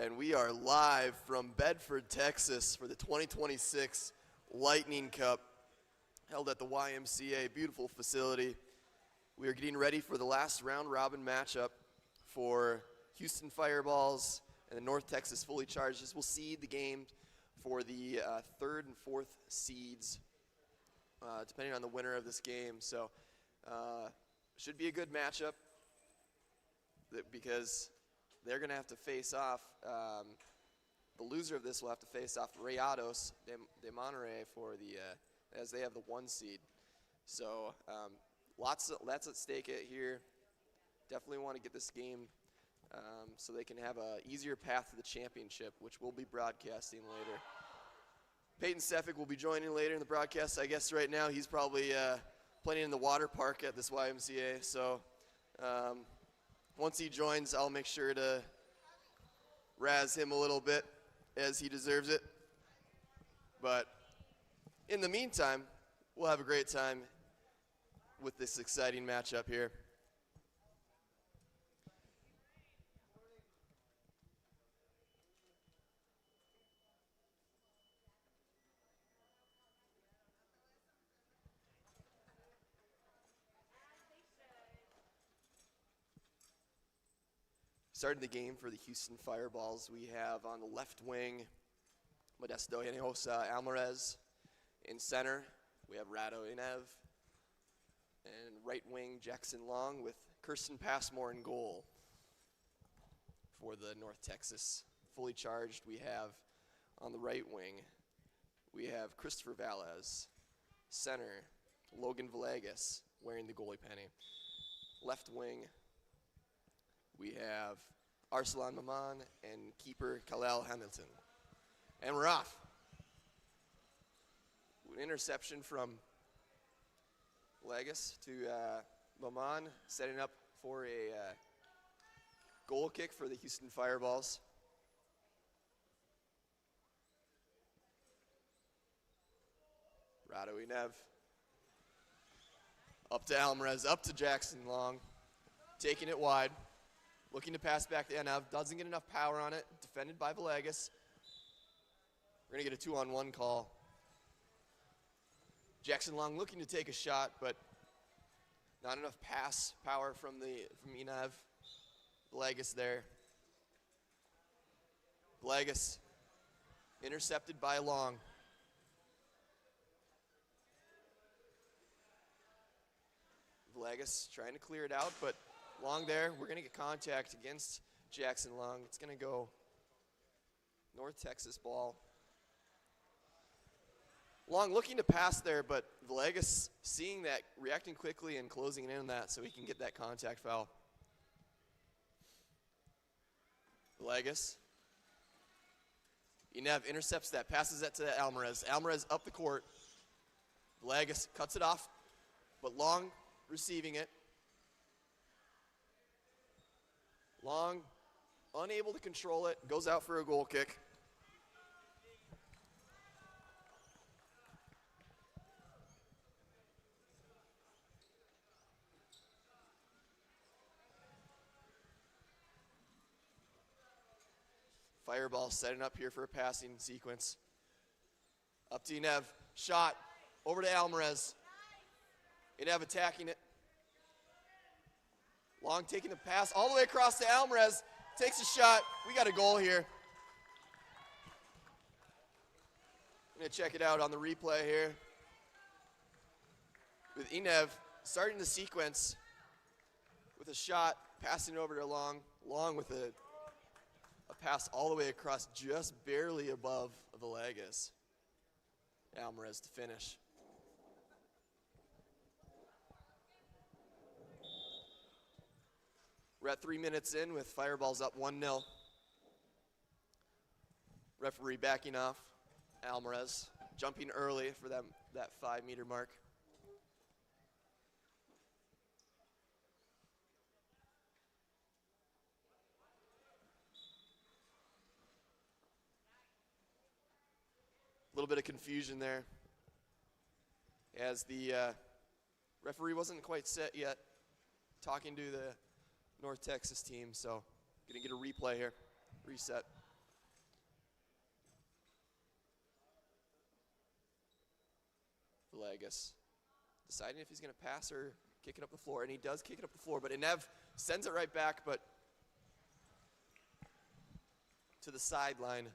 And we are live from Bedford, Texas for the 2026 Lightning Cup held at the YMCA. Beautiful facility. We are getting ready for the last round robin matchup for Houston Fireballs and the North Texas Fully Charged. This will seed the game for the third and fourth seeds, depending on the winner of this game. So should be a good matchup because they're going to have to face off. The loser of this will have to face off Rayados de Monterrey for the as they have the 1 seed. So lots at stake here. Definitely want to get this game so they can have an easier path to the championship, which we'll be broadcasting later. Peyton Seffick will be joining later in the broadcast. I guess right now he's probably playing in the water park at this YMCA. So once he joins, I'll make sure to razz him a little bit as he deserves it. But in the meantime, we'll have a great time with this exciting matchup here. Starting the game for the Houston Fireballs, we have on the left wing Modesto Hinojosa Alvarez. In center, we have Rado Inev. And right wing, Jackson Long with Kirsten Passmore in goal. For the North Texas Fully Charged, we have on the right wing, we have Christopher Valles. Center, Logan Villegas wearing the goalie penny. Left wing, we have Arsalan Maman and keeper Kalel Hamilton. And we're off. An interception from Villegas to Maman, setting up for a goal kick for the Houston Fireballs. Rado Inev. Up to Alvarez, up to Jackson Long. Taking it wide. Looking to pass back to Inev. Doesn't get enough power on it. Defended by Villegas. We're going to get a 2-on-1 call. Jackson Long looking to take a shot, but not enough pass power from Inev. Villegas there. Villegas intercepted by Long. Villegas trying to clear it out, but Long there. We're going to get contact against Jackson Long. It's going to go North Texas ball. Long looking to pass there, but Villegas seeing that, reacting quickly and closing in on that so he can get that contact foul. Villegas. Inev intercepts that, passes that to Alvarez. Alvarez up the court. Villegas cuts it off, but Long receiving it. Long unable to control it, goes out for a goal kick. Fireball setting up here for a passing sequence. Up to Inev, shot, over to Alvarez. Inev attacking it. Long taking the pass all the way across to Alvarez. Takes a shot. We got a goal here. I'm going to check it out on the replay here. With Inev starting the sequence with a shot, passing over to Long. Long with a pass all the way across, just barely above Villegas. Alvarez to finish. We're at 3 minutes in with Fireballs up 1-0. Referee backing off. Alvarez jumping early for that 5-meter mark. A little bit of confusion there as the referee wasn't quite set yet, talking to the North Texas team, so gonna get a replay here, reset. Villegas, deciding if he's going to pass or kick it up the floor, and he does kick it up the floor, but Inev sends it right back, but to the sideline.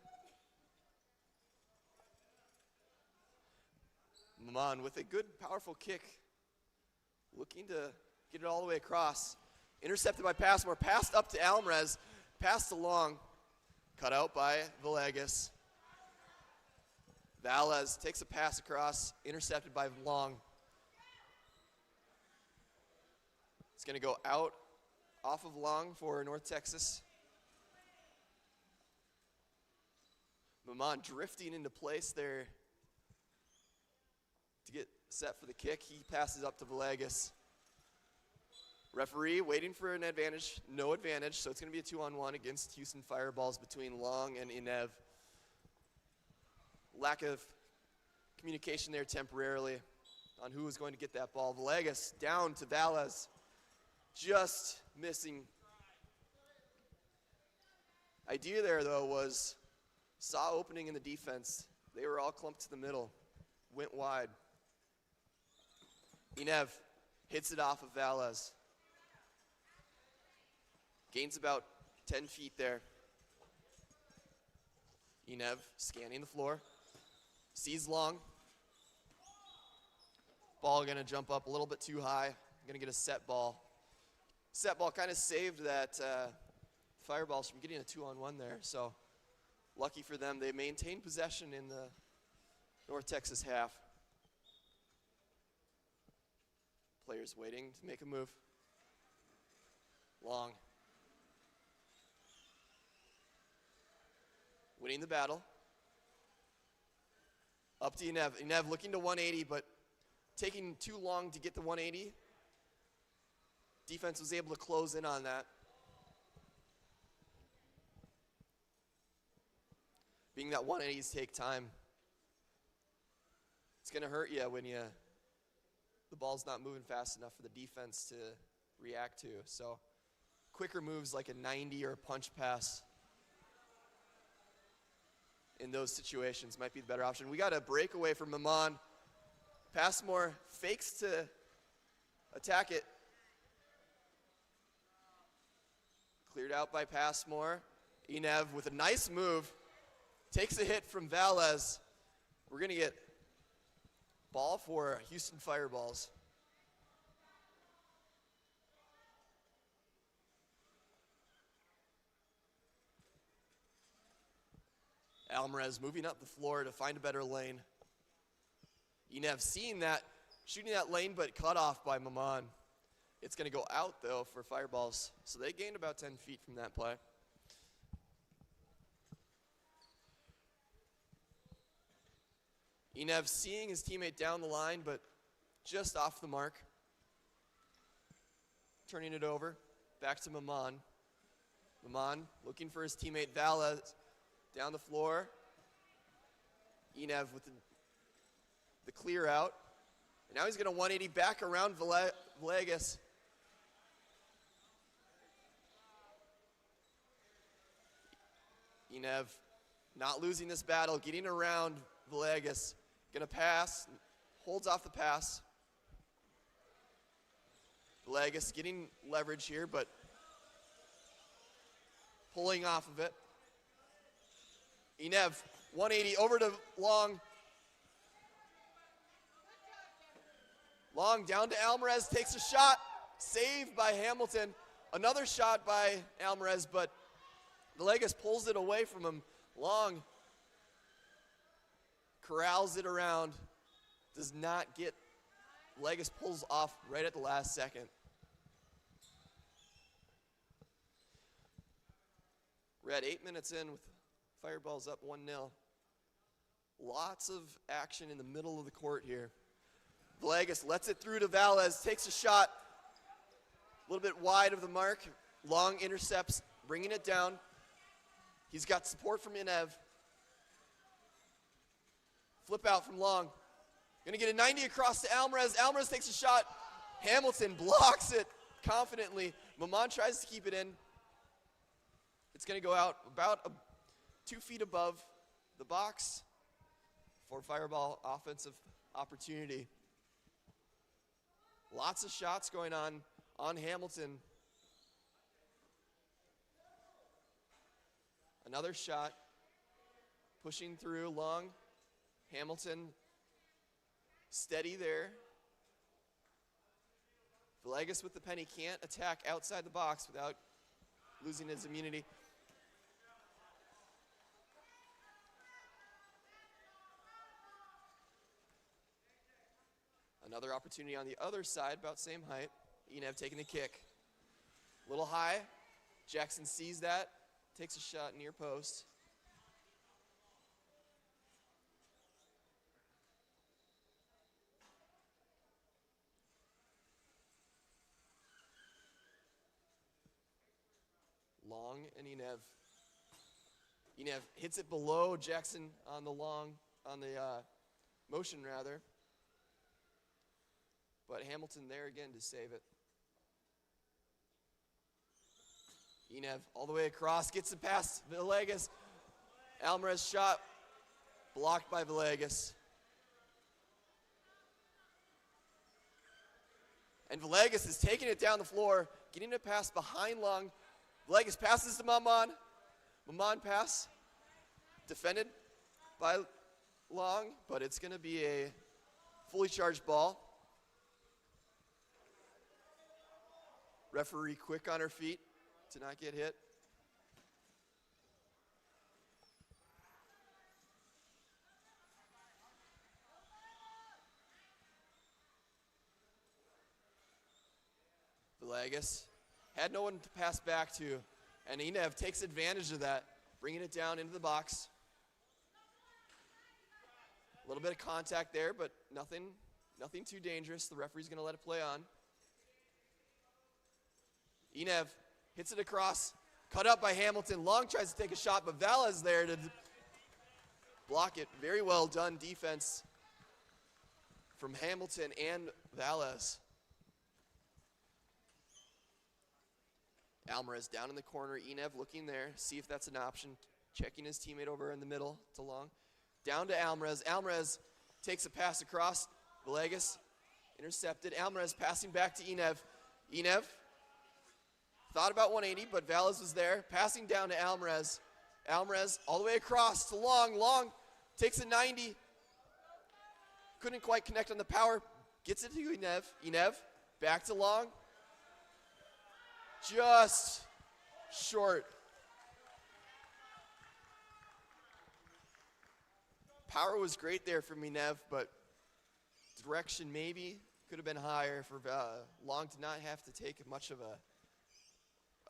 Maman with a good, powerful kick, looking to get it all the way across. Intercepted by Passmore, passed up to Alvarez, passed along, cut out by Villegas. Valles takes a pass across, intercepted by Long. It's going to go out off of Long for North Texas. Maman drifting into place there to get set for the kick. He passes up to Villegas. Referee waiting for an advantage, no advantage, so it's going to be a 2-on-1 against Houston Fireballs between Long and Inev. Lack of communication there temporarily on who was going to get that ball. Villegas down to Valles, just missing. Idea there, though, was saw opening in the defense. They were all clumped to the middle, went wide. Inev hits it off of Valles. Gains about 10 feet there. Inev scanning the floor. Sees Long. Ball going to jump up a little bit too high. Going to get a set ball. Set ball kind of saved that Fireballs from getting a 2-on-1 there. So lucky for them, they maintained possession in the North Texas half. Players waiting to make a move. Long. Winning the battle. Up to Inev. Inev looking to 180, but taking too long to get the 180. Defense was able to close in on that. Being that 180s take time, it's going to hurt you when the ball's not moving fast enough for the defense to react to. So quicker moves like a 90 or a punch pass in those situations might be the better option. We got a breakaway from Maman. Passmore fakes to attack it. Cleared out by Passmore. Inev with a nice move. Takes a hit from Valles. We're going to get ball for Houston Fireballs. Alvarez moving up the floor to find a better lane. Inev seeing that, shooting that lane, but cut off by Maman. It's going to go out, though, for Fireballs. So they gained about 10 feet from that play. Inev seeing his teammate down the line, but just off the mark. Turning it over, back to Maman. Maman looking for his teammate Valles down the floor. Inev with the clear out. And now he's going to 180 back around Villegas. Inev not losing this battle, getting around Villegas. Going to pass, holds off the pass. Villegas getting leverage here, but pulling off of it. Inev, 180 over to Long. Long down to Alvarez, takes a shot, saved by Hamilton. Another shot by Alvarez, but Villegas pulls it away from him. Long corrals it around, does not get, Villegas pulls off right at the last second. We're at 8 minutes in with Fireballs up 1-0. Lots of action in the middle of the court here. Villegas lets it through to Valles, takes a shot, a little bit wide of the mark. Long intercepts, bringing it down. He's got support from Inev. Flip out from Long. Gonna get a 90 across to Alvarez. Alvarez takes a shot. Hamilton blocks it confidently. Maman tries to keep it in. It's gonna go out about 2 feet above the box for Fireball opportunity. Lots of shots going on Hamilton. Another shot, pushing through long. Hamilton steady there. Villegas with the penny can't attack outside the box without losing his immunity. Another opportunity on the other side, about same height. Enev taking the kick. A little high. Jackson sees that, takes a shot near post. Long and Enev. Enev hits it below Jackson on the motion rather. But Hamilton there again to save it. Enev all the way across, gets it past Villegas. Alvarez shot blocked by Villegas. And Villegas is taking it down the floor, getting it past behind Long. Villegas passes to Maman. Maman pass, defended by Long, but it's going to be a fully charged ball. Referee quick on her feet to not get hit. Villegas had no one to pass back to, and Enev takes advantage of that, bringing it down into the box. A little bit of contact there, but nothing too dangerous. The referee's going to let it play on. Enev hits it across, cut up by Hamilton. Long tries to take a shot, but Vala's there to block it. Very well done defense from Hamilton and Valles. Alvarez down in the corner. Enev looking there, see if that's an option. Checking his teammate over in the middle to Long. Down to Alvarez. Alvarez takes a pass across. Villegas intercepted. Alvarez passing back to Enev. Enev thought about 180, but Valles was there. Passing down to Alvarez. Alvarez all the way across to Long. Long takes a 90. Couldn't quite connect on the power. Gets it to Enev. Enev back to Long. Just short. Power was great there from Enev, but direction maybe could have been higher for Long to not have to take much of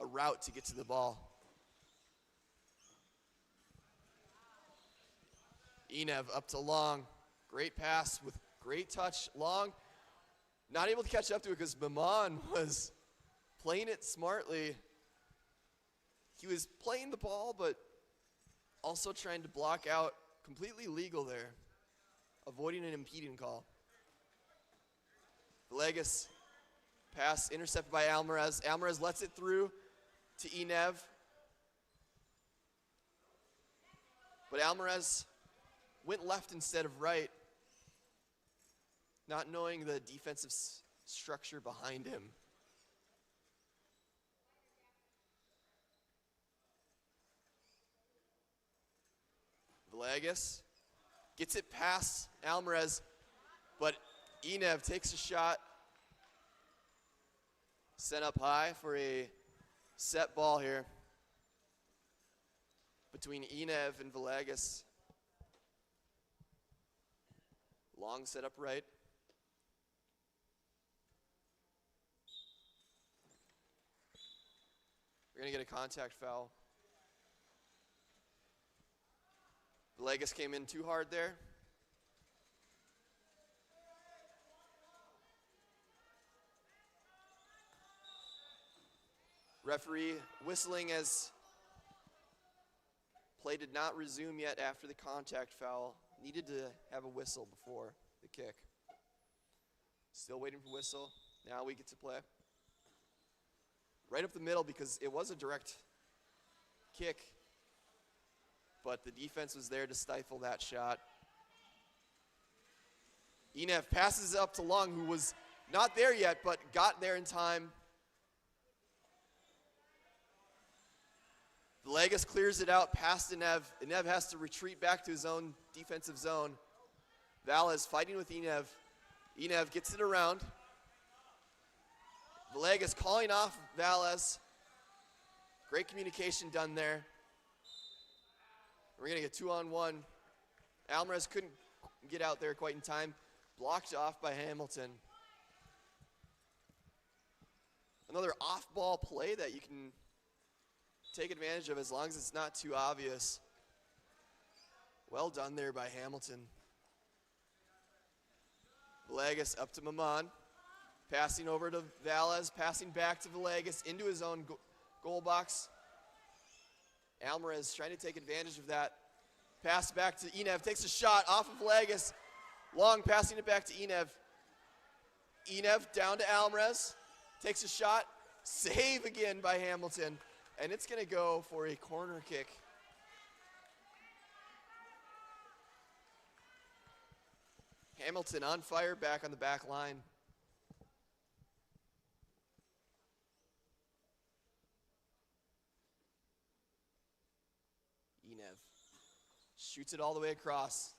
a route to get to the ball. Enev up to Long. Great pass with great touch. Long not able to catch up to it because Maman was playing it smartly. He was playing the ball, but also trying to block out. Completely legal there, avoiding an impeding call. Villegas pass intercepted by Alvarez. Alvarez lets it through to Enev. But Alvarez went left instead of right, not knowing the defensive structure behind him. Villegas gets it past Alvarez, but Enev takes a shot. Set up high for a set ball here between Enev and Villegas. Long set up right. We're going to get a contact foul. Villegas came in too hard there. Referee whistling as play did not resume yet after the contact foul. Needed to have a whistle before the kick. Still waiting for whistle. Now we get to play. Right up the middle because it was a direct kick. But the defense was there to stifle that shot. Enev passes up to Long, who was not there yet, but got there in time. Villegas clears it out past Enev. Enev has to retreat back to his own defensive zone. Valles fighting with Enev. Enev gets it around. Villegas calling off Valles. Great communication done there. We're going to get 2-on-1. Alvarez couldn't get out there quite in time. Blocked off by Hamilton. Another off-ball play that you can take advantage of as long as it's not too obvious. Well done there by Hamilton. Villegas up to Maman. Passing over to Valles, passing back to Villegas into his own goal box. Alvarez trying to take advantage of that. Pass back to Enev, takes a shot off of Villegas. Long passing it back to Enev. Enev down to Alvarez, takes a shot. Save again by Hamilton, and it's going to go for a corner kick. Hamilton on fire back on the back line. Enev shoots it all the way across.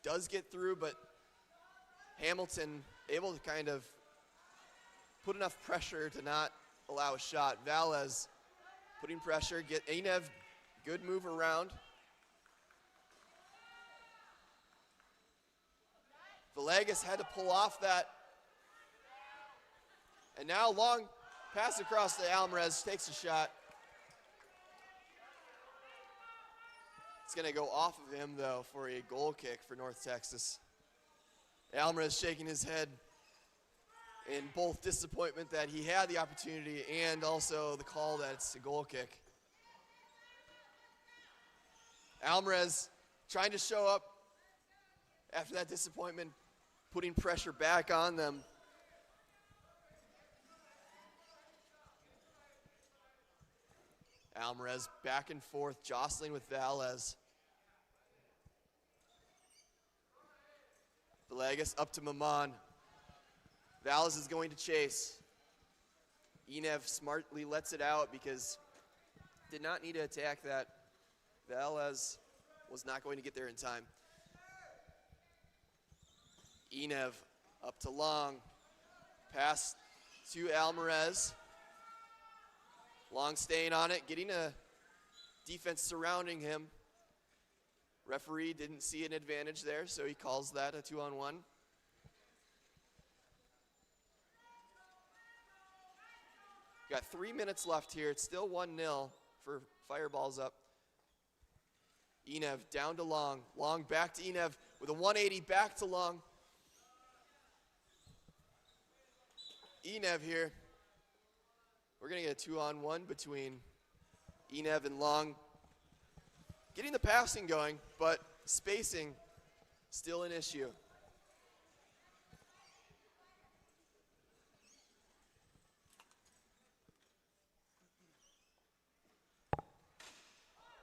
Does get through, but Hamilton able to kind of put enough pressure to not allow a shot. Valles putting pressure, get Enev, good move around. Villegas had to pull off that. And now Long pass across to Alvarez, takes a shot. It's going to go off of him, though, for a goal kick for North Texas. Alvarez shaking his head in both disappointment that he had the opportunity and also the call that it's a goal kick. Alvarez trying to show up after that disappointment, putting pressure back on them. Alvarez back and forth, jostling with Valles. Villegas up to Maman. Valles is going to chase. Enev smartly lets it out because did not need to attack that. Valles was not going to get there in time. Enev up to Long. Pass to Alvarez. Long staying on it, getting a defense surrounding him. Referee didn't see an advantage there, so he calls that a 2-on-1. Got 3 minutes left here. It's still 1-0 for Fireballs up. Enev down to Long. Long back to Enev with a 180 back to Long. Enev here. We're going to get a 2-on-1 between Enev and Long. Getting the passing going, but spacing still an issue.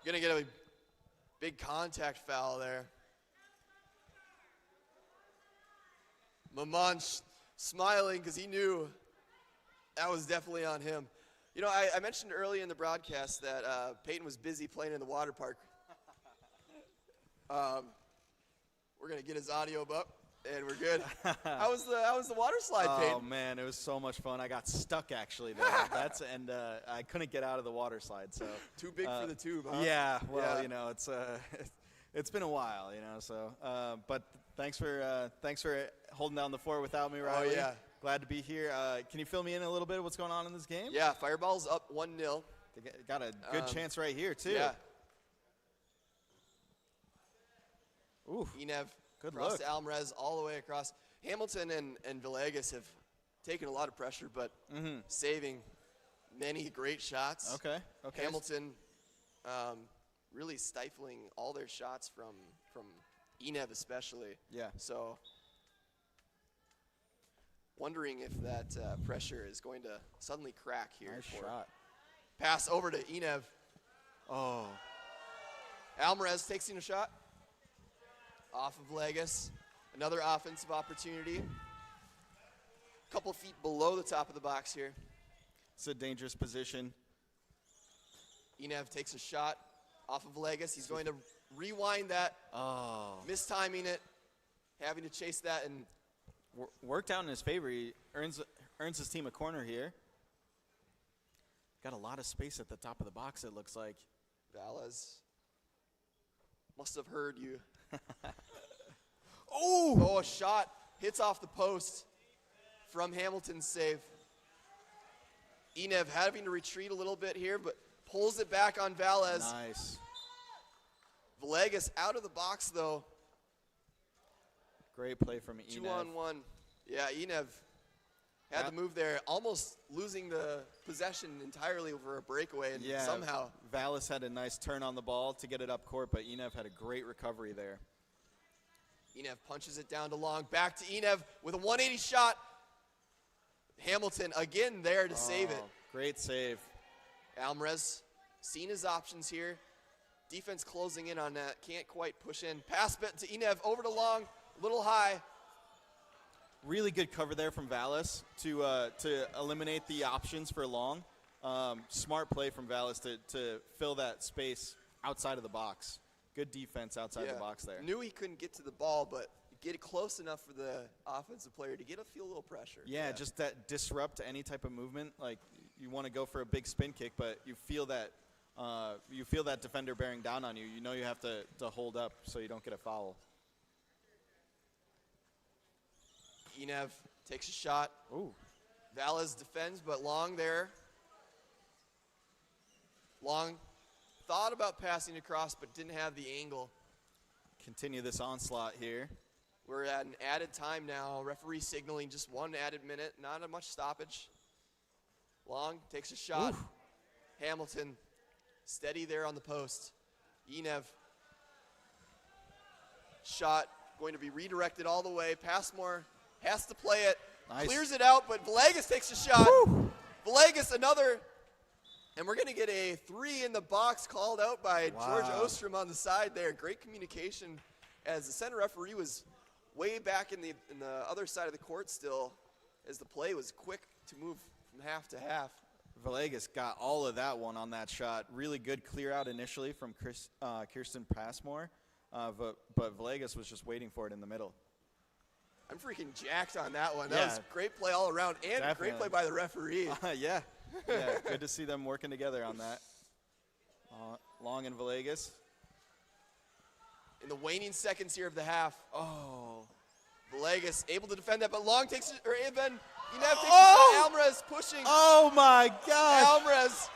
Going to get a big contact foul there. Maman smiling because he knew that was definitely on him. You know, I mentioned early in the broadcast that Peyton was busy playing in the water park. We're going to get his audio up, and we're good. How was the water slide, Peyton? Oh, man, it was so much fun. I got stuck, actually, there. I couldn't get out of the water slide. So Too big for the tube, huh? Yeah, well, Yeah. you know, it's been a while, you know. So, but thanks for holding down the fort without me, Riley. Oh, yeah. Glad to be here. Can you fill me in a little bit of what's going on in this game? Yeah, Fireball's up 1-0. They got a good chance right here, too. Yeah. Ooh, Enev good across look. to Alvarez all the way across. Hamilton and Villegas have taken a lot of pressure, but saving many great shots. Okay. Hamilton really stifling all their shots from Enev especially. Yeah. So wondering if that pressure is going to suddenly crack here. Nice shot. Pass over to Enev. Oh. Alvarez takes in a shot. Off of Villegas. Another offensive opportunity. A couple feet below the top of the box here. It's a dangerous position. Enev takes a shot off of Villegas. He's going to rewind that, mistiming it, having to chase that, and worked out in his favor. He earns his team a corner here. Got a lot of space at the top of the box, it looks like. Valles must have heard you. Oh! Oh, a shot hits off the post from Hamilton's save. Enev having to retreat a little bit here, but pulls it back on Valles. Nice. Villegas out of the box, though. Great play from Enev. 2-on-1. Yeah, Enev had to move there, almost losing the possession entirely over a breakaway, and somehow. Valles had a nice turn on the ball to get it up court, but Enev had a great recovery there. Enev punches it down to Long. Back to Enev with a 180 shot. Hamilton again there to save it. Great save. Alvarez seen his options here. Defense closing in on that. Can't quite push in. Pass bit to Enev over to Long. A little high. Really good cover there from Valles to eliminate the options for Long. Smart play from Valles to fill that space outside of the box. Good defense outside the box there. Knew he couldn't get to the ball, but get it close enough for the offensive player to feel a little pressure. Yeah, just that disrupt any type of movement. Like you want to go for a big spin kick, but you feel that defender bearing down on you. You know you have to hold up so you don't get a foul. Enev takes a shot. Ooh. Valles defends, but Long there. Long thought about passing across, but didn't have the angle. Continue this onslaught here. We're at an added time now. Referee signaling just one added minute. Not a much stoppage. Long takes a shot. Oof. Hamilton steady there on the post. Enev shot going to be redirected all the way. Passmore has to play it. Nice. Clears it out, but Villegas takes a shot. Woo. Villegas another. And we're going to get a 3 in the box called out by George Ostrom on the side there. Great communication as the center referee was way back in the other side of the court still, as the play was quick to move from half to half. Villegas got all of that one on that shot. Really good clear out initially from Kirsten Passmore, but Villegas was just waiting for it in the middle. I'm freaking jacked on that one. That was a great play all around, and Definitely. great play by the referee. Yeah, good to see them working together on that. Long and Villegas. In the waning seconds here of the half. Villegas able to defend that, but Long takes it, or even Enev takes it. Alvarez pushing. Oh my gosh. Alvarez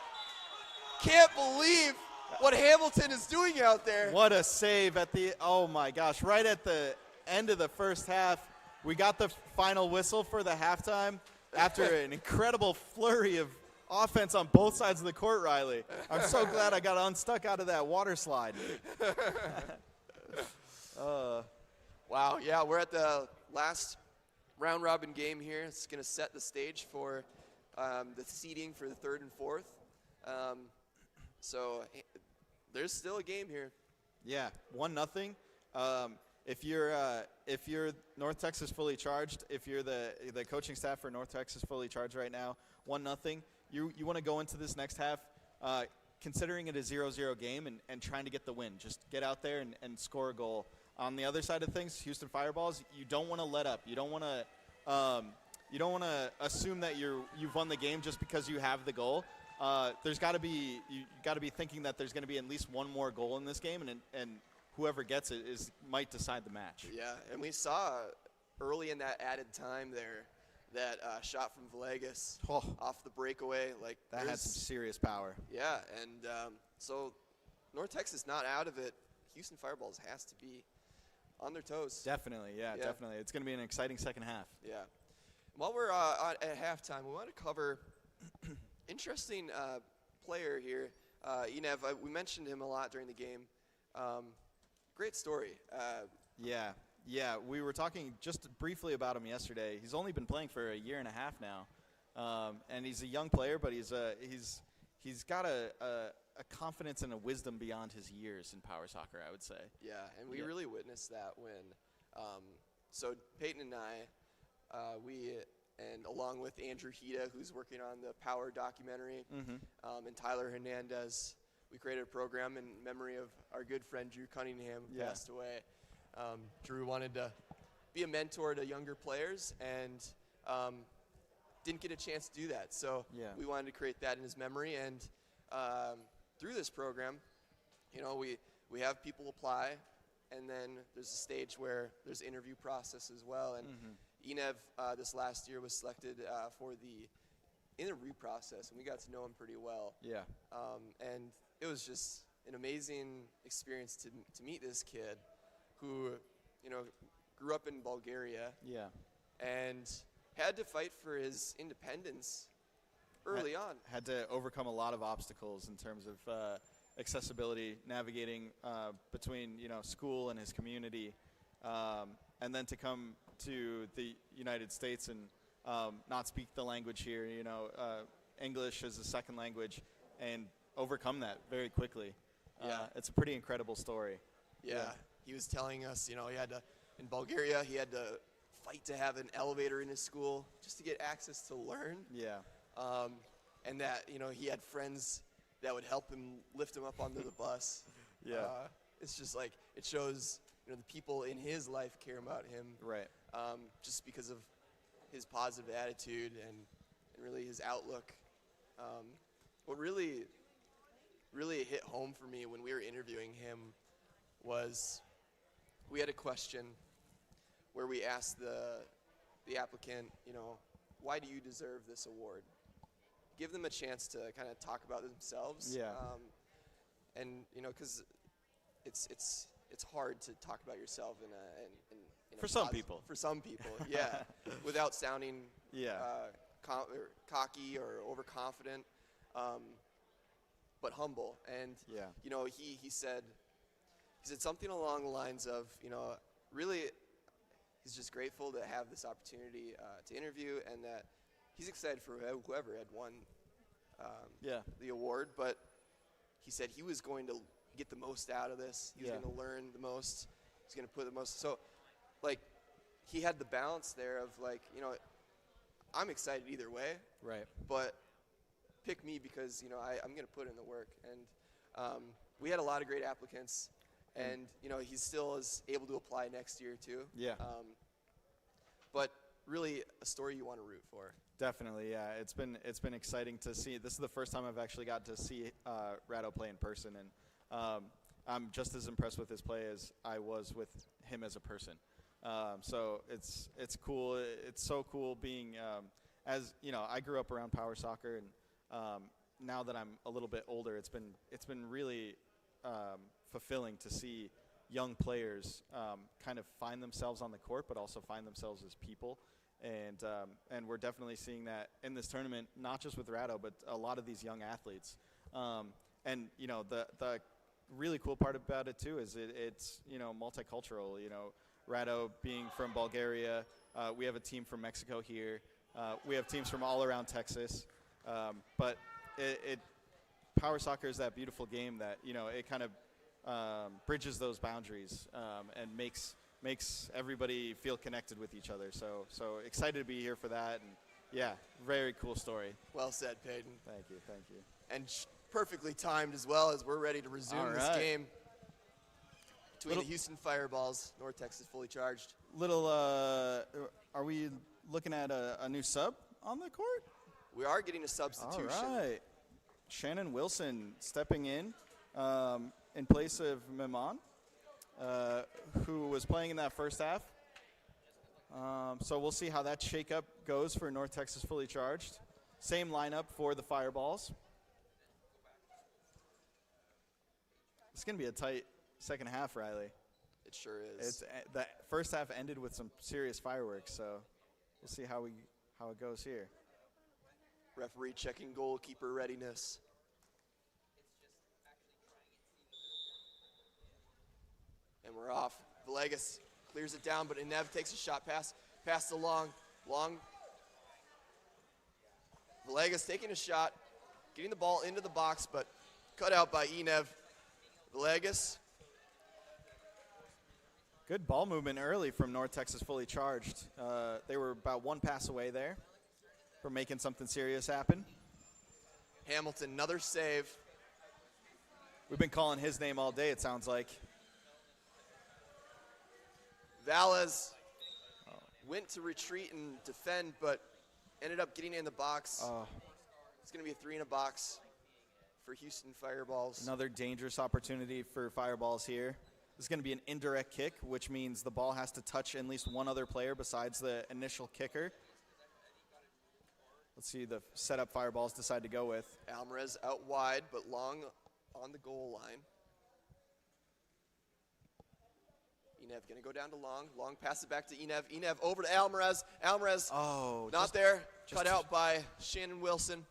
can't believe what Hamilton is doing out there. What a save at the, oh my gosh, right at the end of the first half. We got the final whistle for the halftime after an incredible flurry of offense on both sides of the court, Riley. I'm so glad I got unstuck out of that water slide. Wow, yeah, we're at the last round robin game here. It's going to set the stage for the seeding for the third and fourth. So there's still a game here. Yeah, 1-0. If you're North Texas fully charged, if you're the coaching staff for North Texas fully charged right now, 1-0. You want to go into this next half considering it a 0-0 game and trying to get the win. Just get out there and score a goal. On the other side of things, Houston Fireballs, you don't want to let up. You don't want to assume that you've won the game just because you have the goal. You got to be thinking that there's going to be at least one more goal in this game, and whoever gets it might decide the match. Yeah, and we saw early in that added time there that shot from Villegas off the breakaway. Like that had some serious power. Yeah, and so North Texas not out of it. Houston Fireballs has to be on their toes. Definitely, yeah, definitely. It's going to be an exciting second half. Yeah. While we're at halftime, we want to cover interesting player here. Enev, we mentioned him a lot during the game. Great story. Yeah, we were talking just briefly about him yesterday. He's only been playing for a year and a half now, and he's a young player, but he's got a confidence and a wisdom beyond his years in power soccer, I would say. Yeah, and we really witnessed that when So Peyton and I, and along with Andrew Hita, who's working on the Power documentary, and Tyler Hernandez, we created a program in memory of our good friend Drew Cunningham, who passed away. Drew wanted to be a mentor to younger players, and didn't get a chance to do that. So we wanted to create that in his memory, and through this program, we have people apply, and then there's a stage where there's interview process as well. And Enev this last year was selected for the interview process, and we got to know him pretty well. Yeah. And it was just an amazing experience to meet this kid who, grew up in Bulgaria. Yeah. And had to fight for his independence early on. Had to overcome a lot of obstacles in terms of accessibility, navigating between school and his community, and then to come to the United States and not speak the language here, English as a second language, and overcome that very quickly. It's a pretty incredible story. Yeah. He was telling us, in Bulgaria, he had to fight to have an elevator in his school just to get access to learn. Yeah. And that, he had friends that would help him lift him up onto the bus. Yeah. It's just like, it shows, the people in his life care about him. Right. Just because of his positive attitude and really his outlook. What really hit home for me when we were interviewing him was we had a question where we asked the applicant, why do you deserve this award? Give them a chance to kind of talk about themselves. Yeah. And because it's hard to talk about yourself in a for some people. For some people, yeah, without sounding cocky or overconfident, but humble. And he said something along the lines of, really, he's just grateful to have this opportunity to interview, and that he's excited for whoever had won the award. But he said he was going to get the most out of this. He was going to learn the most. He's going to put the most. So, he had the balance there of I'm excited either way. Right. But pick me because I'm going to put in the work. And we had a lot of great applicants. And he still is able to apply next year too. Yeah. But really, a story you want to root for. Definitely, yeah. It's been exciting to see. This is the first time I've actually got to see Rado play in person, and I'm just as impressed with his play as I was with him as a person. So it's cool. It's so cool being I grew up around power soccer, and now that I'm a little bit older, it's been really fulfilling to see young players kind of find themselves on the court, but also find themselves as people. And we're definitely seeing that in this tournament, not just with Rado, but a lot of these young athletes. And the really cool part about it too is it's multicultural. Rado being from Bulgaria, we have a team from Mexico here. We have teams from all around Texas. But power soccer is that beautiful game that it kind of bridges those boundaries and makes everybody feel connected with each other. So excited to be here for that, and yeah, very cool story. Well said, Peyton. Thank you. And perfectly timed as well, as we're ready to resume this game between the Houston Fireballs. North Texas fully charged. Are we looking at a new sub on the court? We are getting a substitution. All right. Shannon Wilson stepping in place of Mimon, who was playing in that first half. So we'll see how that shakeup goes for North Texas fully charged. Same lineup for the Fireballs. It's going to be a tight second half, Riley. It sure is. The first half ended with some serious fireworks, so we'll see how it goes here. Referee checking goalkeeper readiness. And we're off. Villegas clears it down, but Inev takes a shot pass along. Villegas taking a shot, getting the ball into the box, but cut out by Inev. Villegas Good ball movement early from North Texas Fully Charged. They were about one pass away there from making something serious happen. Hamilton, another save. We've been calling his name all day, it sounds like. Valles went to retreat and defend, but ended up getting in the box. It's going to be a 3 in a box for Houston Fireballs. Another dangerous opportunity for Fireballs here. This is going to be an indirect kick, which means the ball has to touch at least one other player besides the initial kicker. Let's see the setup Fireballs decide to go with. Alvarez out wide, but long on the goal line. Enev going to go down to Long. Long pass it back to Enev. Enev over to Alvarez. Alvarez not there. Cut out by Shannon Wilson.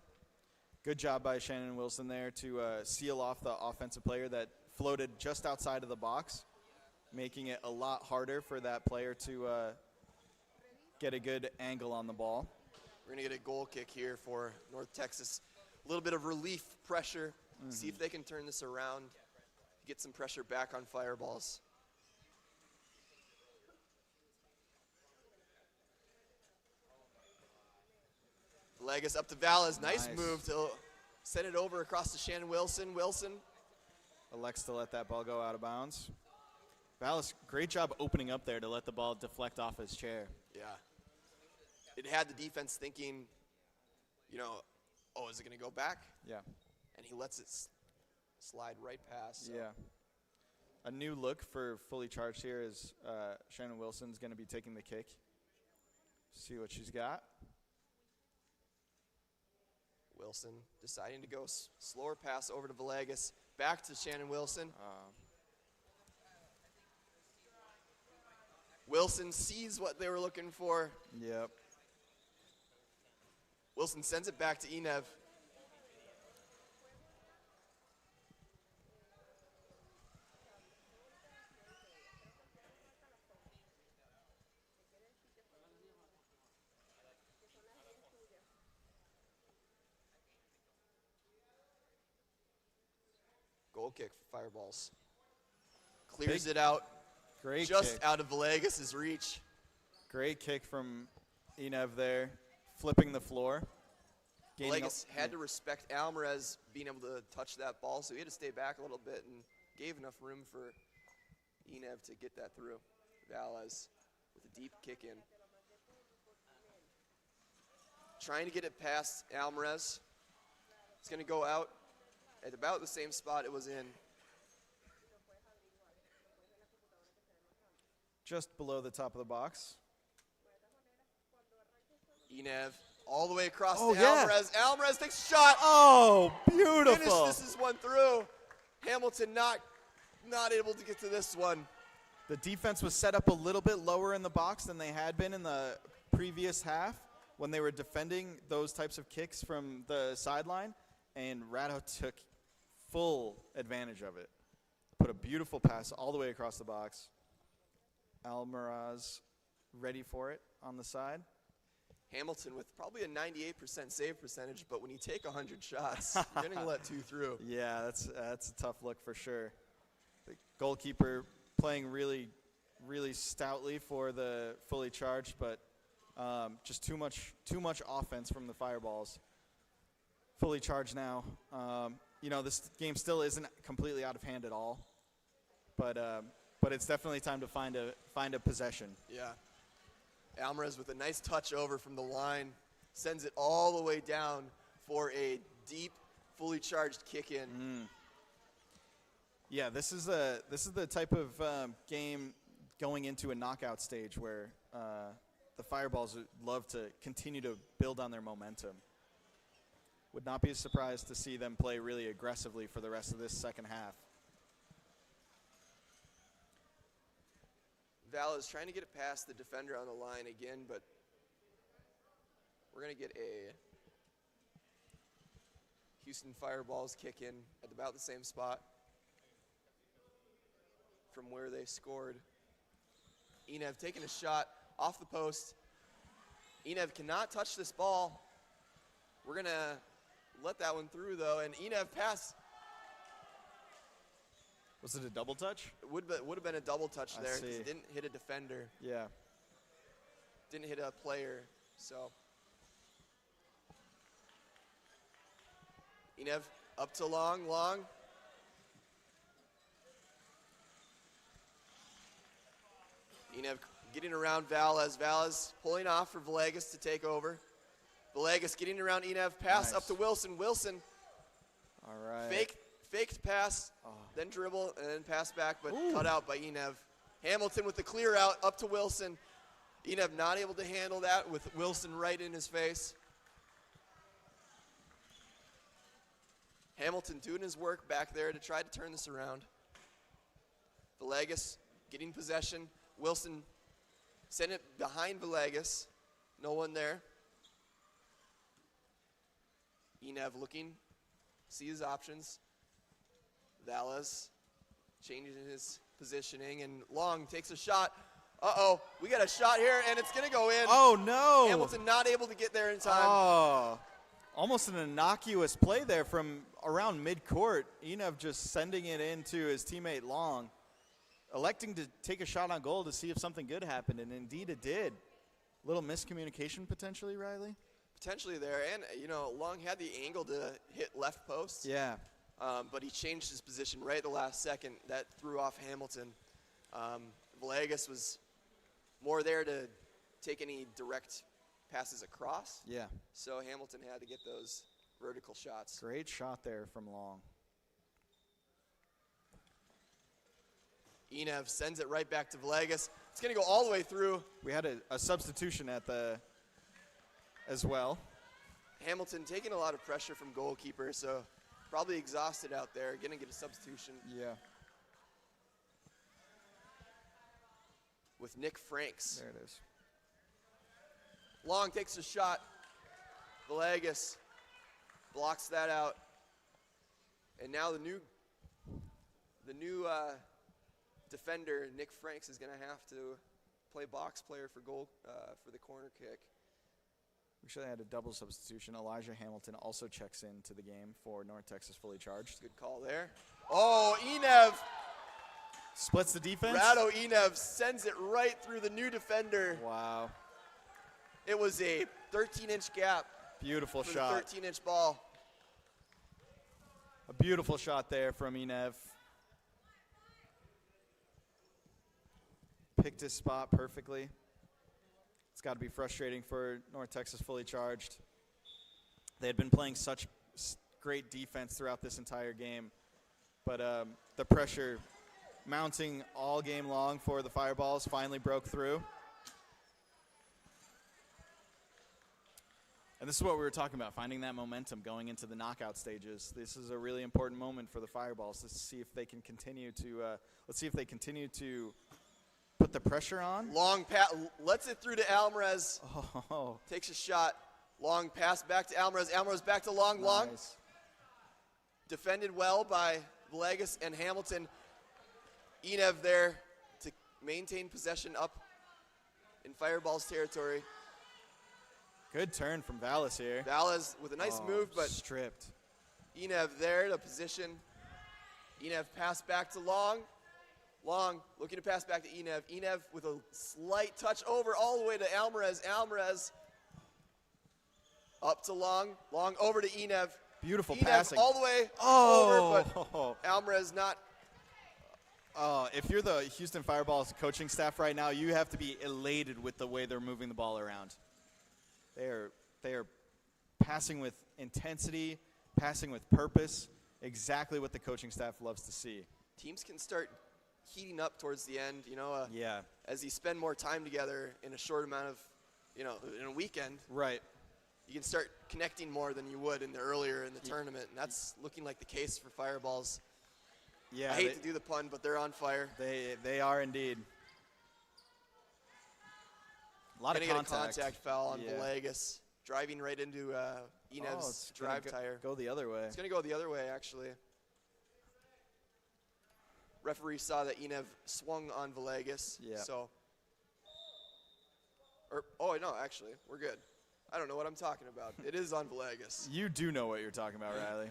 Good job by Shannon Wilson there to seal off the offensive player that floated just outside of the box, making it a lot harder for that player to get a good angle on the ball. We're going to get a goal kick here for North Texas. A little bit of relief pressure. See if they can turn this around, get some pressure back on Fireballs. Villegas up to Valles. Nice move to send it over across to Shannon Wilson. Wilson elects to let that ball go out of bounds. Valles, great job opening up there to let the ball deflect off his chair. Yeah. It had the defense thinking, you know, oh, is it going to go back? Yeah. And he lets it slide right past. So. Yeah. A new look for Fully Charged here is Shannon Wilson's going to be taking the kick. See what she's got. Wilson deciding to go slower pass over to Villegas. Back to Shannon Wilson. Wilson sees what they were looking for. Yep. Wilson sends it back to Enev. Goal kick for Fireballs. Clears it out. Great just kick. Out of Villegas' reach. Great kick from Enev there, flipping the floor. Villegas had to respect Alvarez being able to touch that ball, so he had to stay back a little bit and gave enough room for Enev to get that through. Valles with a deep kick in. Trying to get it past Alvarez. It's going to go out at about the same spot it was in. Just below the top of the box. Enev all the way across to Alvarez. Alvarez takes a shot. Oh, beautiful. Finishes this one through. Hamilton not able to get to this one. The defense was set up a little bit lower in the box than they had been in the previous half when they were defending those types of kicks from the sideline, and Ratto took full advantage of it. Put a beautiful pass all the way across the box. Almaraz ready for it on the side. Hamilton with probably a 98% save percentage, but when you take 100 shots, you're going to let 2 through. Yeah, that's a tough look for sure. The goalkeeper playing really, really stoutly for the Fully Charged, but just too much offense from the Fireballs. Fully Charged now. You know, this game still isn't completely out of hand at all, but it's definitely time to find a possession. Yeah. Alvarez with a nice touch over from the line, sends it all the way down for a deep, fully charged kick in. Yeah, this is the type of game going into a knockout stage where the Fireballs would love to continue to build on their momentum. Would not be surprised to see them play really aggressively for the rest of this second half. Val is trying to get it past the defender on the line again, but we're going to get a Houston Fireballs kick in at about the same spot from where they scored. Enev taking a shot off the post. Enev cannot touch this ball. We're going to let that one through, though, and Enev pass. Was it a double touch? It would have been a double touch I there because see. it didn't hit a defender. Yeah. Didn't hit a player. So Enev up to long. Enev getting around Valles. Valles pulling off for Villegas to take over. Villegas getting around Enev. Pass up to Wilson. Wilson All right. faked pass, then dribble, and then pass back, but cut out by Enev. Hamilton with the clear out up to Wilson. Enev not able to handle that with Wilson right in his face. Hamilton doing his work back there to try to turn this around. Villegas getting possession. Wilson sent it behind Villegas. No one there. Enev looking, see his options. Valles changing his positioning, and Long takes a shot. Uh-oh, we got a shot here, and it's going to go in. Oh, no. Hamilton not able to get there in time. Oh, almost an innocuous play there from around midcourt. Enev just sending it into his teammate Long, electing to take a shot on goal to see if something good happened, and indeed it did. Little miscommunication potentially, Riley? Potentially there, and, Long had the angle to hit left post. Yeah. But he changed his position right at the last second. That threw off Hamilton. Villegas was more there to take any direct passes across. Yeah. So Hamilton had to get those vertical shots. Great shot there from Long. Enev sends it right back to Villegas. It's going to go all the way through. We had a substitution as well. Hamilton taking a lot of pressure from goalkeeper, so probably exhausted out there. Going to get a substitution. Yeah. With Nick Franks. There it is. Long takes a shot. Villegas blocks that out. And now the new defender, Nick Franks, is going to have to play box player for goal for the corner kick. We should have had a double substitution. Elijah Hamilton also checks into the game for North Texas Fully Charged. Good call there. Oh, Enev. Splits the defense. Rado Enev sends it right through the new defender. Wow. It was a 13-inch gap. Beautiful for shot. The 13-inch ball. A beautiful shot there from Enev. Picked his spot perfectly. It's got to be frustrating for North Texas Fully Charged. They had been playing such great defense throughout this entire game, but the pressure mounting all game long for the Fireballs finally broke through. And this is what we were talking about, finding that momentum going into the knockout stages. This is a really important moment for the Fireballs to see if they can continue to put the pressure on. Long pass, lets it through to Alvarez. Oh. Takes a shot. Long pass back to Alvarez. Alvarez back to Long. Nice. Long. Defended well by Villegas and Hamilton. Enev there to maintain possession up in Fireballs territory. Good turn from Valles here. Valles with a nice move, but stripped. Enev there to position. Enev pass back to Long. Long looking to pass back to Enev. Enev with a slight touch over all the way to Alvarez. Alvarez up to Long. Long over to Enev. Beautiful Enev passing. all the way over, but Alvarez not. If you're the Houston Fireballs coaching staff right now, you have to be elated with the way they're moving the ball around. They are passing with intensity, passing with purpose, exactly what the coaching staff loves to see. Teams can start heating up towards the end, Yeah. as you spend more time together in a short amount of, in a weekend. Right. You can start connecting more than you would earlier in the tournament, and that's looking like the case for Fireballs. Yeah. I hate to do the pun, but they're on fire. They are indeed. A lot of Gonna contact. get a contact foul on Yeah. Villegas, driving right into Enev's it's drive gonna tire. Go the other way. It's going to go the other way, actually. Referee saw that Enev swung on Villegas. Yeah. So, no, actually, we're good. I don't know what I'm talking about. It is on Villegas. You do know what you're talking about, Riley.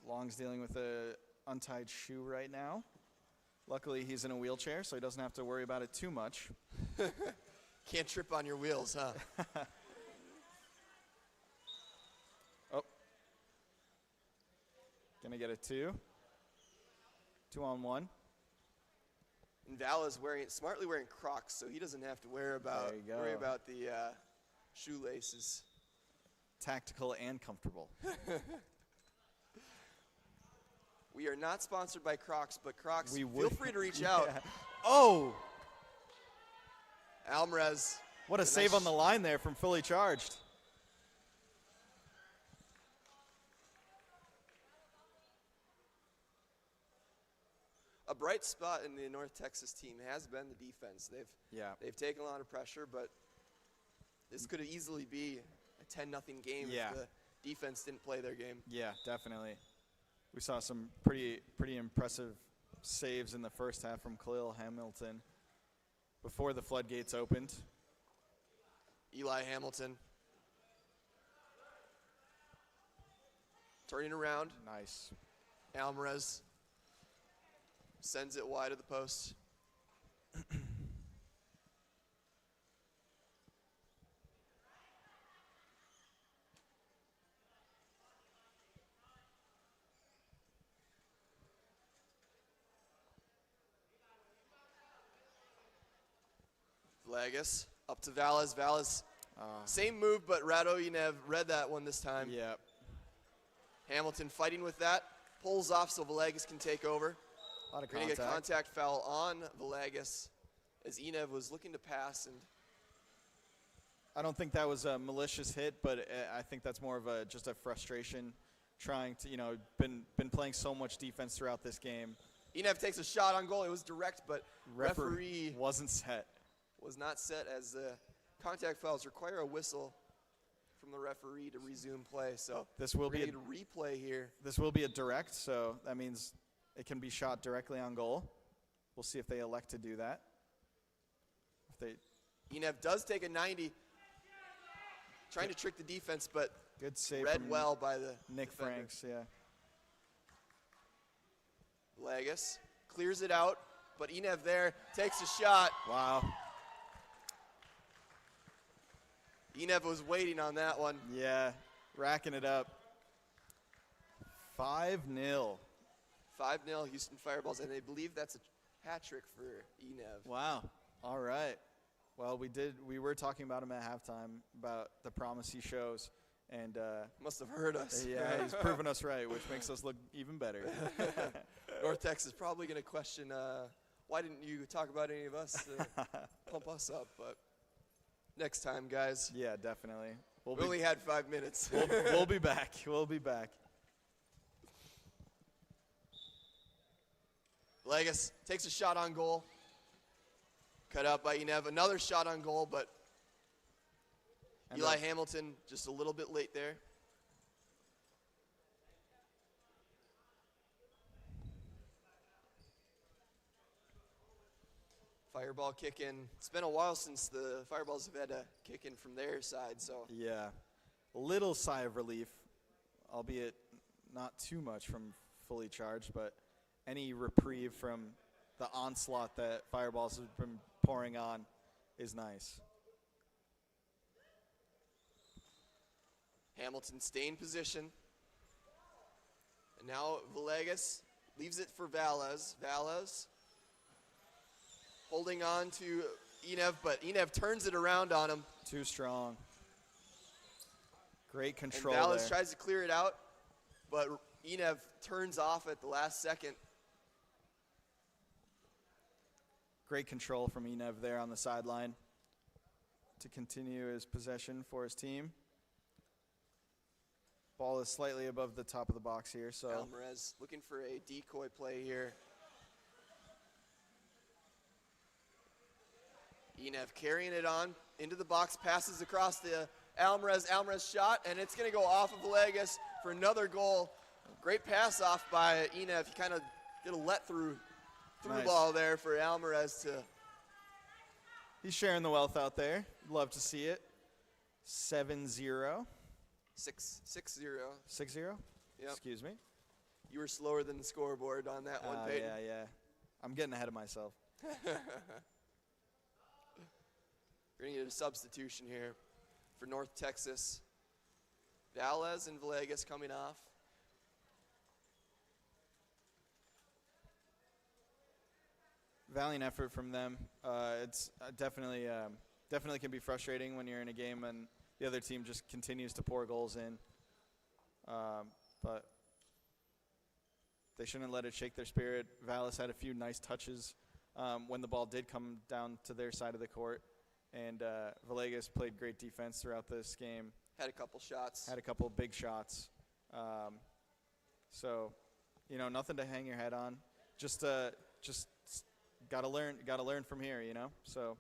Long's dealing with a untied shoe right now. Luckily, he's in a wheelchair, so he doesn't have to worry about it too much. Can't trip on your wheels, huh? Oh. Gonna get a 2. 2-on-1. And Val is smartly wearing Crocs, so he doesn't have to worry about the shoelaces. Tactical and comfortable. We are not sponsored by Crocs, but Crocs, feel free to reach out. Oh! Alvarez. What a save on the line there from Fully Charged. A bright spot in the North Texas team has been the defense. They've taken a lot of pressure, but this could easily be a 10-0 game if the defense didn't play their game. Yeah, definitely. We saw some pretty impressive saves in the first half from Khalil Hamilton before the floodgates opened. Eli Hamilton turning around. Nice. Alvarez sends it wide of the post. Villegas up to Valles. Valles, same move, but Radojinev read that one this time. Yep. Hamilton fighting with that. Pulls off so Villegas can take over. A lot of We're going to contact. get contact foul on Villegas as Enev was looking to pass. And I don't think that was a malicious hit, but I think that's more of just a frustration trying to, been playing so much defense throughout this game. Enev takes a shot on goal. It was direct, but referee wasn't set. Was not set as the contact fouls require a whistle from the referee to resume play. So this will be a replay here. This will be a direct, so that means it can be shot directly on goal. We'll see if they elect to do that. Enev does take a 90, trying to trick the defense, but good save read from well by the Nick defender. Franks, yeah. Villegas clears it out, but Enev there takes a shot. Wow. Enev was waiting on that one. Yeah, racking it up. 5-0. 5-0 Houston Fireballs, and they believe that's a hat trick for Enev. Wow. All right. Well, we were talking about him at halftime about the promise he shows, and must have heard us. Yeah, he's proven us right, which makes us look even better. North Texas probably going to question why didn't you talk about any of us to pump us up, but next time, guys. Yeah, definitely. We only had 5 minutes. We'll be back. We'll be back. Villegas takes a shot on goal. Cut out by Enev. Another shot on goal, but Eli Hamilton just a little bit late there. Fireball kick in. It's been a while since the Fireballs have had a kick in from their side, so. Yeah, a little sigh of relief, albeit not too much from Fully Charged, but any reprieve from the onslaught that Fireballs have been pouring on is nice. Hamilton stay in position. And now Villegas leaves it for Valles. Valles holding on to Enev, but Enev turns it around on him. Too strong. Great control and Valles there. tries to clear it out, but Enev turns off at the last second. Great control from Enev there on the sideline to continue his possession for his team. Ball is slightly above the top of the box here, so. Alvarez looking for a decoy play here. Enev carrying it on into the box, passes across the Alvarez shot, and it's going to go off of Villegas for another goal. Great pass off by Enev. He kind of did a let through Nice. ball there for Alvarez to. He's sharing the wealth out there. Love to see it. 7-0. 6-0. 6-0? Yep. Excuse me. You were slower than the scoreboard on that one, Peyton. Yeah. I'm getting ahead of myself. We're going to get a substitution here for North Texas. Valles and Villegas coming off. Valiant effort from them. It's definitely can be frustrating when you're in a game and the other team just continues to pour goals in. But they shouldn't let it shake their spirit. Valles had a few nice touches when the ball did come down to their side of the court. And Villegas played great defense throughout this game. Had a couple shots. Had a couple big shots. So, nothing to hang your head on. Just gotta learn from here, So,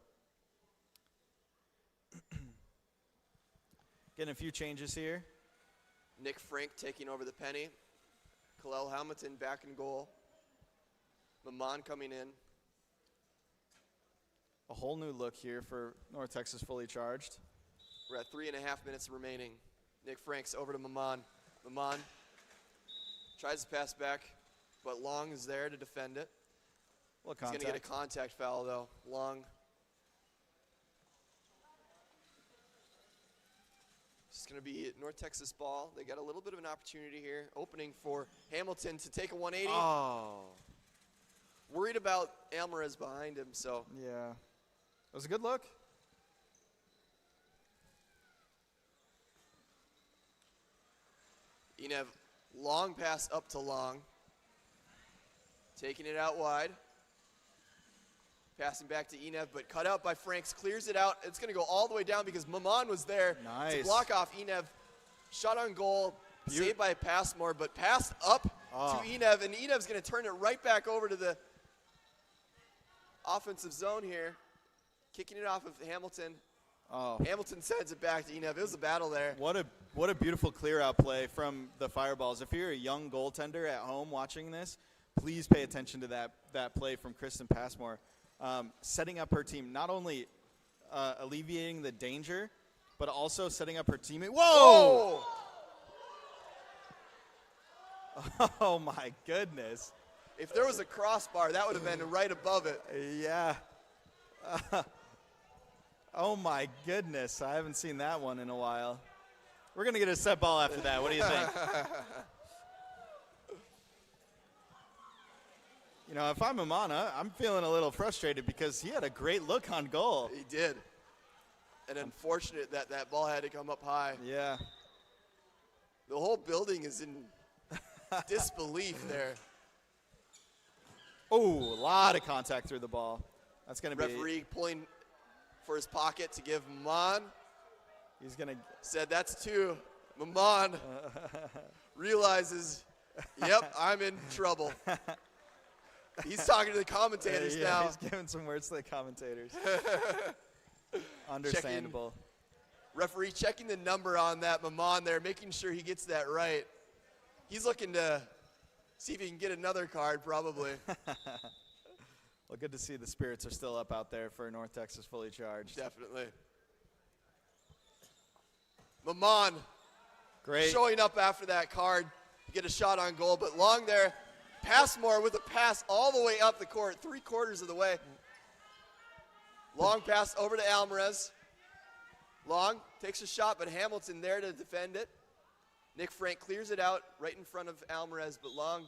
getting a few changes here. Nick Frank taking over the penny. Kalel Hamilton back in goal. Maman coming in. A whole new look here for North Texas fully charged. We're at 3.5 minutes remaining. Nick Frank's over to Maman. Maman tries to pass back, but Long is there to defend it. Well, He's going to get a contact foul, though. Long. It's going to be North Texas ball. They got a little bit of an opportunity here. Opening for Hamilton to take a 180. Oh. Worried about Alvarez behind him, so. Yeah. It was a good look. Enev, long pass up to Long. Taking it out wide. Passing back to Enev, but cut out by Franks. Clears it out. It's going to go all the way down because Maman was there to block off Enev. Shot on goal. Saved by Passmore, but passed up to Enev, and Enev's going to turn it right back over to the offensive zone here. Kicking it off of Hamilton. Oh. Hamilton sends it back to Enev. It was a battle there. What a beautiful clear-out play from the Fireballs. If you're a young goaltender at home watching this, please pay attention to that play from Kristen Passmore. Setting up her team, not only alleviating the danger, but also setting up her teammate. Whoa! Oh, my goodness. If there was a crossbar, that would have been right above it. Yeah. Oh, my goodness. I haven't seen that one in a while. We're going to get a set ball after that. What do you think? If I'm Amana, I'm feeling a little frustrated because he had a great look on goal. He did. And unfortunate that ball had to come up high. Yeah. The whole building is in disbelief there. Oh, a lot of contact through the ball. That's going to be. Referee pulling for his pocket to give Maman. He's going to. Said that's two. Maman realizes, yep, I'm in trouble. He's talking to the commentators now. He's giving some words to the commentators. Understandable. Referee checking the number on that Maman there, making sure he gets that right. He's looking to see if he can get another card, probably. Well, good to see the spirits are still up out there for North Texas fully charged. Definitely. Maman great. Showing up after that card to get a shot on goal, but Long there. Passmore with a pass all the way up the court, 3/4 of the way. Long pass over to Alvarez. Long takes a shot, but Hamilton there to defend it. Nick Frank clears it out right in front of Alvarez, but Long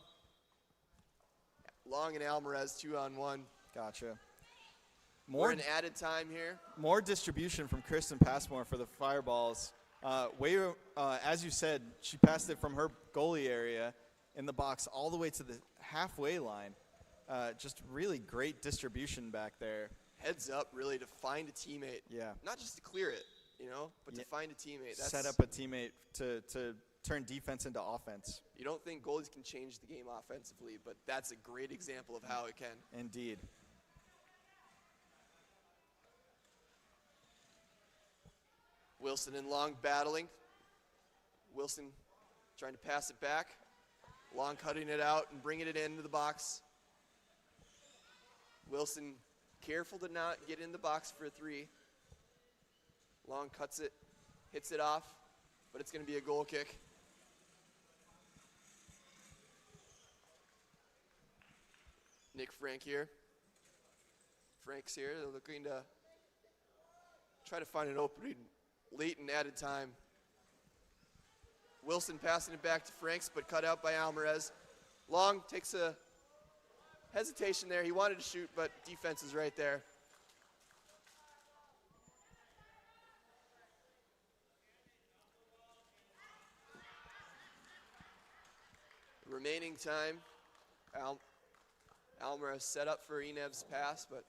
and Alvarez 2-on-1. Gotcha. We're in added time here. More distribution from Kristen Passmore for the Fireballs. As you said, she passed it from her goalie area in the box all the way to the halfway line. Just really great distribution back there. Heads up, really, to find a teammate. Yeah. Not just to clear it, but to find a teammate. Set up a teammate to turn defense into offense. You don't think goalies can change the game offensively, but that's a great example of how it can. Indeed. Wilson and Long battling. Wilson trying to pass it back. Long cutting it out and bringing it into the box. Wilson careful to not get in the box for a 3. Long cuts it hits it off, but it's going to be a goal kick. Nick Frank here. Frank's here. They're looking to try to find an opening late in added time. Wilson passing it back to Franks, but cut out by Alvarez. Long takes a hesitation there. He wanted to shoot, but defense is right there. Remaining time, Alvarez set up for Enev's pass, but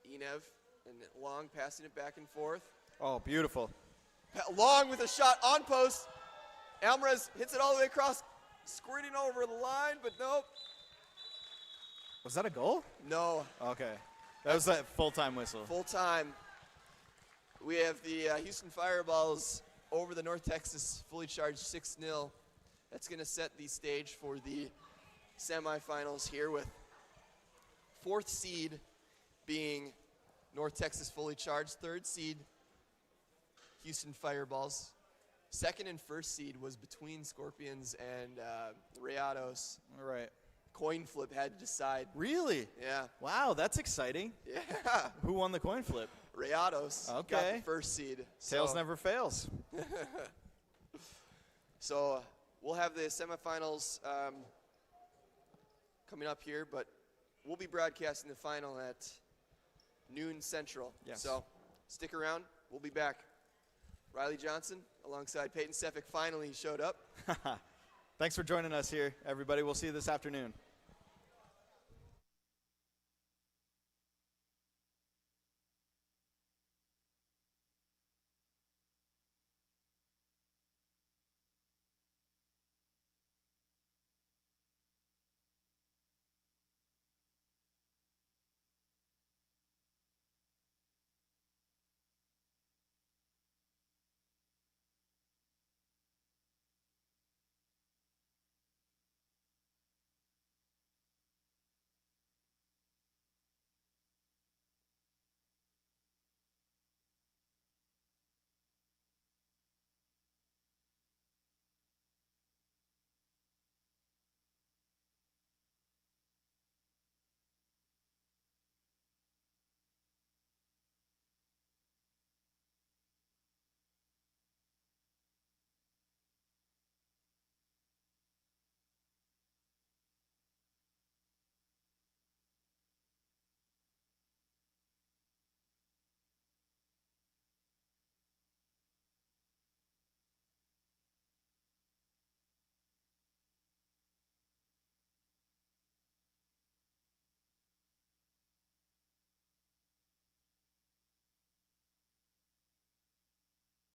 Enev and Long passing it back and forth. Oh, beautiful. Long with a shot on post. Alvarez hits it all the way across, squirting over the line, but nope. Was that a goal? No. Okay. That was that full-time whistle. Full time. We have the Houston Fireballs over the North Texas fully charged 6-0. That's going to set the stage for the semifinals here, with 4th seed being North Texas fully charged, 3rd seed Houston Fireballs. 2nd and 1st seed was between Scorpions and Rayados. All right. Coin flip had to decide. Really? Yeah. Wow, that's exciting. Yeah. Who won the coin flip? Rayados got Okay. the 1st seed. Tails never fails. So we'll have the semifinals coming up here, but we'll be broadcasting the final at noon Central. Yes. So stick around. We'll be back. Riley Johnson alongside Peyton Sefik finally showed up. Thanks for joining us here, everybody. We'll see you this afternoon.